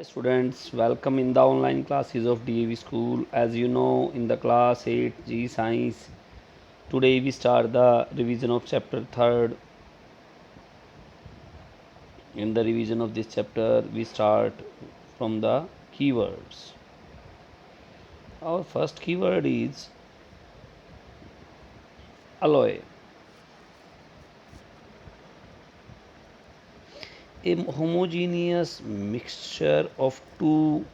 Students, welcome in the online classes of DAV School. As you know, in the class 8G Science, today we start the revision of chapter 3rd. In the revision of this chapter, we start from the keywords. Our first keyword is alloy. A homogeneous mixture of two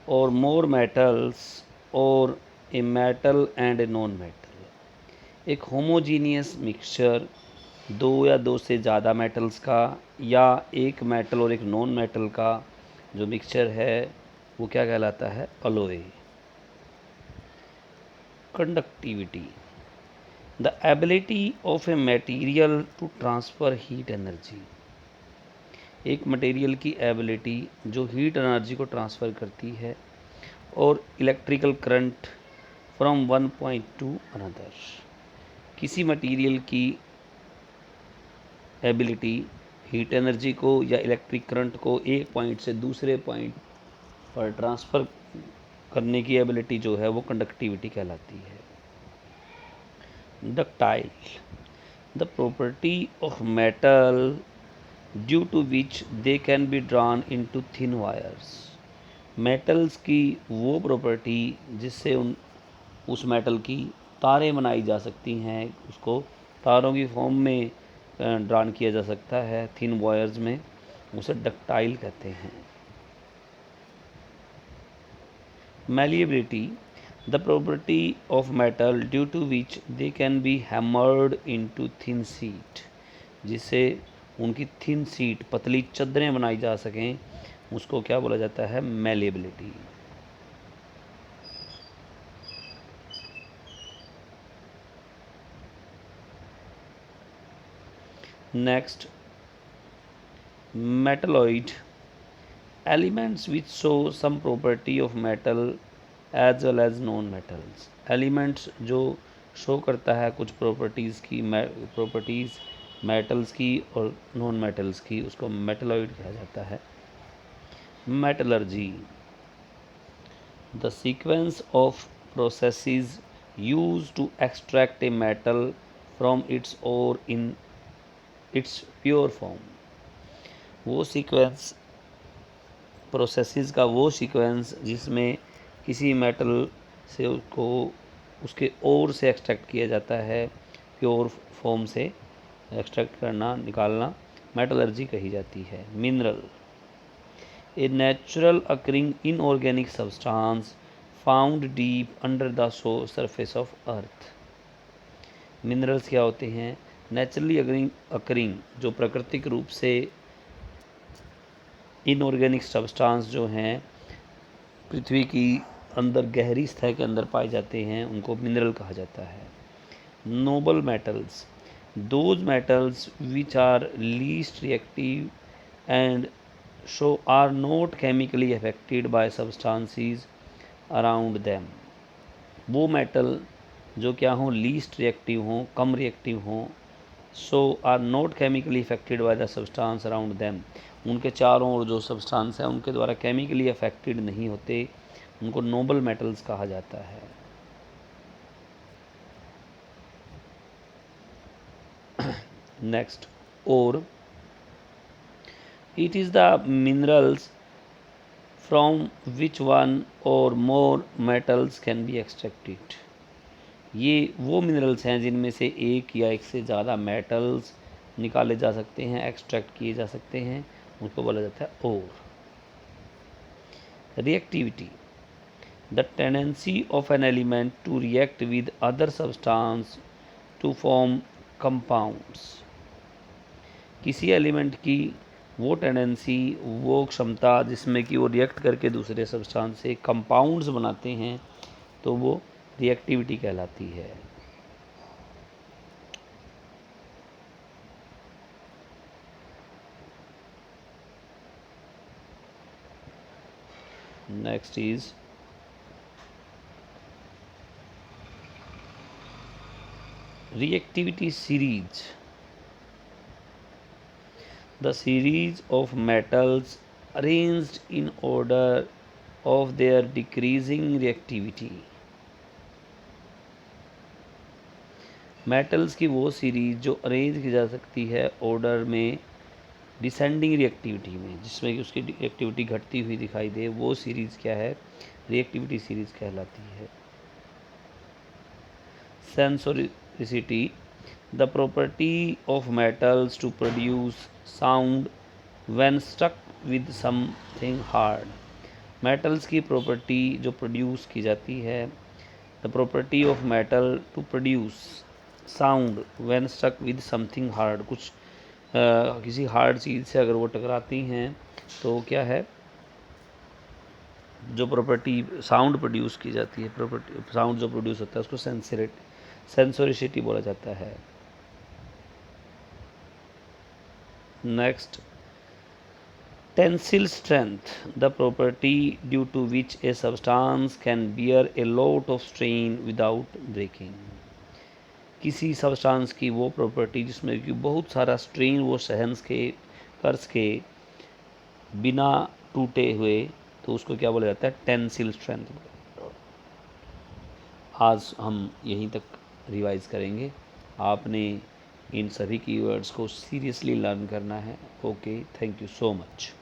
or more metals or a metal and a non-metal. एक homogeneous mixture दो या दो से ज़्यादा metals का या एक metal और एक नॉन मेटल का जो मिक्सचर है वो क्या कहलाता है? Alloy. Conductivity, the ability of a material to transfer heat energy. एक मटेरियल की एबिलिटी जो हीट एनर्जी को ट्रांसफ़र करती है और electrical current from one point to another. किसी मटेरियल की एबिलिटी हीट एनर्जी को या इलेक्ट्रिक करंट को एक पॉइंट से दूसरे पॉइंट पर ट्रांसफ़र करने की एबिलिटी जो है वो कंडक्टिविटी कहलाती है. Ductile, the property of metal due to which they can be drawn into thin wires. Metals की वो प्रॉपर्टी जिससे उस मेटल की तारें बनाई जा सकती हैं, उसको तारों की फॉर्म में ड्रॉन किया जा सकता है थिन वायर्स में, उसे डक्टाइल कहते हैं. Malleability, the property of metal due to which they can be hammered into thin sheet. जिससे उनकी थिन शीट पतली चद्दरें बनाई जा सकें, उसको क्या बोला जाता है? Malleability. Next, metalloid, elements which show some property of metal as well as non metals. Elements जो शो करता है कुछ प्रॉपर्टीज़ की, प्रॉपर्टीज़ मेटल्स की और नॉन मेटल्स की, उसको मेटलॉइड कहा जाता है. Metallurgy, the sequence of processes use to extract a metal from its ore in its pure form. वो सीक्वेंस, प्रोसेसेस का वो सीक्वेंस जिसमें किसी मेटल से उसको उसके ओर से एक्सट्रैक्ट किया जाता है, प्योर फॉर्म से एक्सट्रैक्ट करना, निकालना, मेटलर्जी कही जाती है. Mineral, a natural occurring inorganic substance found deep under the surface of earth. Minerals क्या होते हैं? नेचुरली अकरिंग जो प्राकृतिक रूप से इनऑर्गेनिक सब्सटेंस जो हैं पृथ्वी की अंदर गहरी सतह के अंदर पाए जाते हैं, उनको मिनरल कहा जाता है. Noble metals, those metals which are least reactive and so are not chemically affected by substances around them. वो मेटल जो क्या हों? लीस्ट रिएक्टिव हों, कम रिएक्टिव हों. So are not chemically affected by the substance around them. उनके चारों ओर जो सब्सटेंस है उनके द्वारा केमिकली अफेक्टेड नहीं होते, उनको नोबल मेटल्स कहा जाता है. Next, ore it is the minerals from which one or more metals can be extracted. ये वो मिनरल्स हैं जिनमें से एक या एक से ज़्यादा मेटल्स निकाले जा सकते हैं, एक्सट्रैक्ट किए जा सकते हैं, उसको बोला जाता है ore. Reactivity, the tendency of an element to react with other substance to form compounds. किसी एलिमेंट की वो टेंडेंसी, वो क्षमता जिसमें कि वो रिएक्ट करके दूसरे सब्सटेंस से कंपाउंड्स बनाते हैं, तो वो रिएक्टिविटी कहलाती है. Next is reactivity series, the series of metals arranged in order of their decreasing reactivity. Metals की वो सीरीज जो अरेंज की जा सकती है ऑर्डर में डिसेंडिंग रिएक्टिविटी में, जिसमें कि उसकी रिएक्टिविटी घटती हुई दिखाई दे, वो सीरीज़ क्या है? रिएक्टिविटी सीरीज़ कहलाती है। Sonorosity, the property of metals to produce sound when stuck with something hard. मेटल्स की प्रॉपर्टी जो प्रोड्यूस की जाती है, the property of metal to produce sound when stuck with something hard, कुछ किसी हार्ड चीज़ से अगर वो टकराती हैं तो क्या है, जो प्रॉपर्टी साउंड प्रोड्यूस की जाती है, प्रॉपर्टी साउंड जो प्रोड्यूस होता है उसको सेंसोरिसिटी बोला जाता है। Next, tensile strength, the property due to which a substance can bear a lot of strain without breaking. किसी सब्सटेंस की वो प्रॉपर्टी जिसमें कि बहुत सारा स्ट्रेन वो सहन के कर सके बिना टूटे हुए, तो उसको क्या बोला जाता है? Tensile strength. आज हम यहीं तक रिवाइज करेंगे। आपने इन सभी कीवर्ड्स को सीरियसली लर्न करना है। Okay, thank you so much.